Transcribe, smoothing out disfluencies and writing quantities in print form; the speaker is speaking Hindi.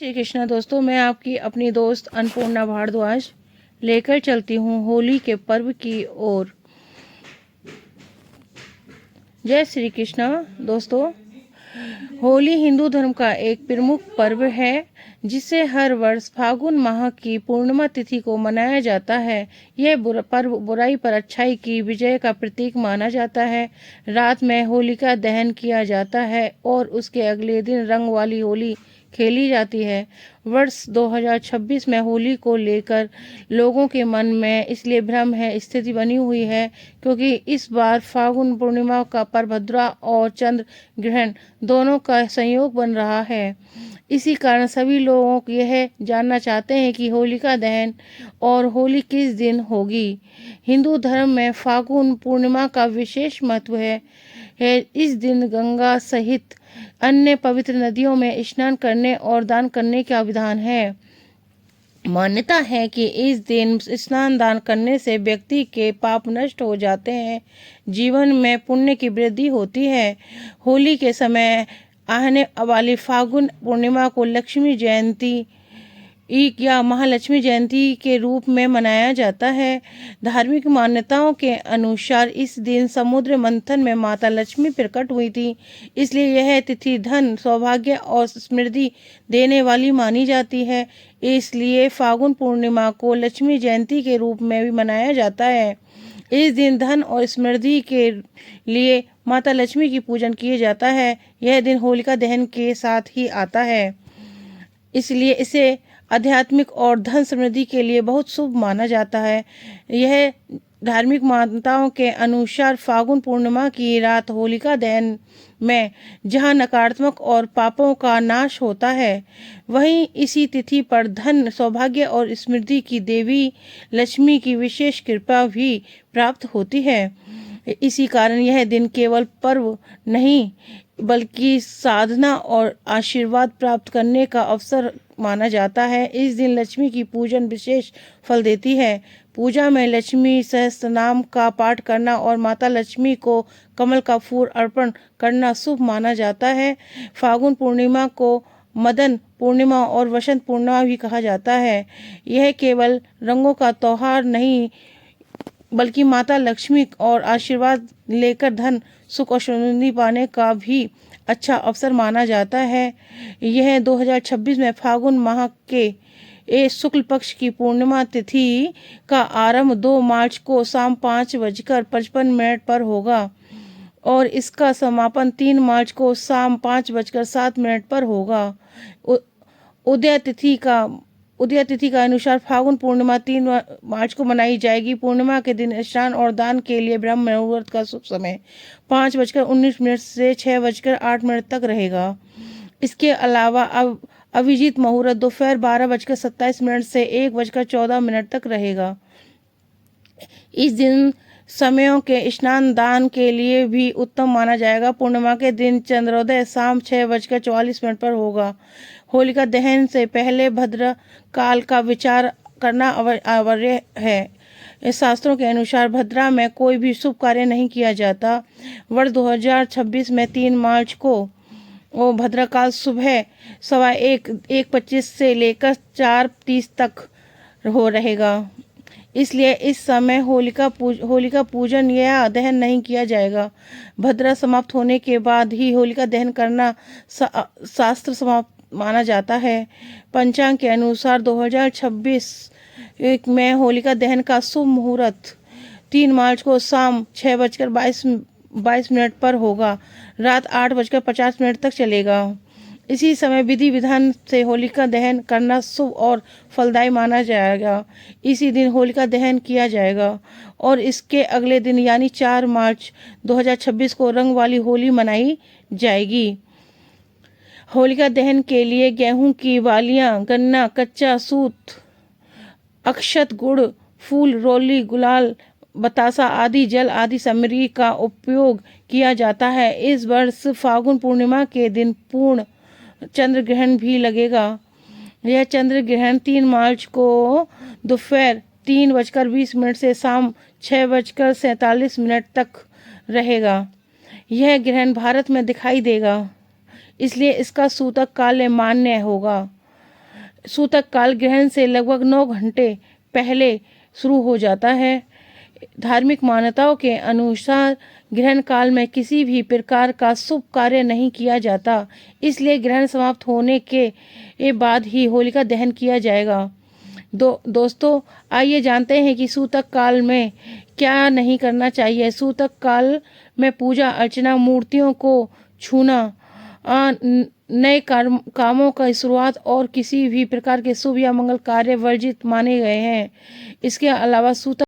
श्री कृष्णा दोस्तों, मैं आपकी अपनी दोस्त अन्नपूर्णा भारद्वाज लेकर चलती हूँ होली के पर्व की ओर। जय श्री कृष्णा दोस्तों, होली हिंदू धर्म का एक प्रमुख पर्व है जिसे हर वर्ष फागुन माह की पूर्णिमा तिथि को मनाया जाता है। यह पर्व बुराई पर अच्छाई की विजय का प्रतीक माना जाता है। रात में होलिका दहन किया जाता है और उसके अगले दिन रंग वाली होली खेली जाती है। वर्ष 2026 में होली को लेकर लोगों के मन में इसलिए भ्रम है स्थिति बनी हुई है क्योंकि इस बार फागुन पूर्णिमा का परभद्रा और चंद्र ग्रहण दोनों का संयोग बन रहा है। इसी कारण सभी लोग यह जानना चाहते हैं कि होलिका दहन और होली किस दिन होगी। हिंदू धर्म में फागुन पूर्णिमा का विशेष महत्व है। इस दिन गंगा सहित अन्य पवित्र नदियों में स्नान करने और दान करने का विधान है। मान्यता है कि इस दिन स्नान दान करने से व्यक्ति के पाप नष्ट हो जाते हैं, जीवन में पुण्य की वृद्धि होती है। होली के समय आने वाली फागुन पूर्णिमा को लक्ष्मी जयंती या महालक्ष्मी जयंती के रूप में मनाया जाता है। धार्मिक मान्यताओं के अनुसार इस दिन समुद्र मंथन में माता लक्ष्मी प्रकट हुई थी, इसलिए यह तिथि धन, सौभाग्य और समृद्धि देने वाली मानी जाती है। इसलिए फागुन पूर्णिमा को लक्ष्मी जयंती के रूप में भी मनाया जाता है। इस दिन धन और समृद्धि के लिए माता लक्ष्मी की पूजन किया जाता है। यह दिन होलिका दहन के साथ ही आता है, इसलिए इसे आध्यात्मिक और धन समृद्धि के लिए बहुत शुभ माना जाता है। यह धार्मिक मान्यताओं के अनुसार फागुन पूर्णिमा की रात होलिका दहन में जहां नकारात्मक और पापों का नाश होता है, वहीं इसी तिथि पर धन, सौभाग्य और समृद्धि की देवी लक्ष्मी की विशेष कृपा भी प्राप्त होती है। इसी कारण यह दिन केवल पर्व नहीं बल्कि साधना और आशीर्वाद प्राप्त करने का अवसर माना जाता है। इस दिन लक्ष्मी की पूजन विशेष फल देती है। पूजा में लक्ष्मी सहस्त्रनाम का पाठ करना और माता लक्ष्मी को कमल का फूल अर्पण करना शुभ माना जाता है। फागुन पूर्णिमा को मदन पूर्णिमा और वसंत पूर्णिमा भी कहा जाता है। यह केवल रंगों का त्योहार नहीं बल्कि माता लक्ष्मी और आशीर्वाद लेकर धन, सुख और समृद्धि पाने का भी अच्छा अवसर माना जाता है। यह 2026 में फागुन माह के शुक्ल पक्ष की पूर्णिमा तिथि का आरंभ 2 मार्च को शाम 5:55 पर होगा और इसका समापन 3 मार्च को शाम 5:07 पर होगा। उदय तिथि का अनुसार फागुन पूर्णिमा 3 मार्च को मनाई जाएगी। पूर्णिमा के दिन स्नान और दान के लिए ब्रह्म मुहूर्त का शुभ समय 5:19 से 6:08 तक रहेगा। इसके अलावा अभिजीत मुहूर्त दोपहर 12:27 से 1:14 तक रहेगा। इस दिन समयों के स्नान दान के लिए भी उत्तम माना जाएगा। पूर्णिमा के दिन चंद्रोदय शाम 6:44 पर होगा। होलिका दहन से पहले भद्र काल का विचार करना अनिवार्य है। शास्त्रों के अनुसार भद्रा में कोई भी शुभ कार्य नहीं किया जाता। वर्ष 2026 में 3 मार्च को वो भद्रकाल सुबह 1:25 से लेकर 4:30 तक हो रहेगा। इसलिए इस समय होलिका पूजन या दहन नहीं किया जाएगा। भद्रा समाप्त होने के बाद ही होलिका दहन करना शास्त्र समाप्त माना जाता है। पंचांग के अनुसार 2026 में होलिका दहन का शुभ मुहूर्त 3 मार्च को शाम 6:22 पर होगा, रात 8:50 तक चलेगा। इसी समय विधि विधान से होलिका दहन करना शुभ और फलदायी माना जाएगा। इसी दिन होलिका दहन किया जाएगा और इसके अगले दिन यानी 4 मार्च 2026 को रंग वाली होली मनाई जाएगी। होलिका दहन के लिए गेहूं की बालियां, गन्ना, कच्चा सूत, अक्षत, गुड़, फूल, रोली, गुलाल, बतासा आदि जल आदि सामग्री का उपयोग किया जाता है। इस वर्ष फागुन पूर्णिमा के दिन पूर्ण चंद्र ग्रहण भी लगेगा। यह चंद्र ग्रहण 3 मार्च को दोपहर 3:20 से शाम 6:47 तक रहेगा। यह ग्रहण भारत में दिखाई देगा, इसलिए इसका सूतक काल मान्य होगा। सूतक काल ग्रहण से लगभग 9 घंटे पहले शुरू हो जाता है। धार्मिक मान्यताओं के अनुसार ग्रहण काल में किसी भी प्रकार का शुभ कार्य नहीं किया जाता, इसलिए ग्रहण समाप्त होने के बाद ही होलिका दहन किया जाएगा। दोस्तों, आइए जानते हैं कि सूतक काल में क्या नहीं करना चाहिए। सूतक काल में पूजा अर्चना, मूर्तियों को छूना, नए कामों का शुरुआत और किसी भी प्रकार के शुभ या मंगल कार्य वर्जित माने गए हैं। इसके अलावा सूतक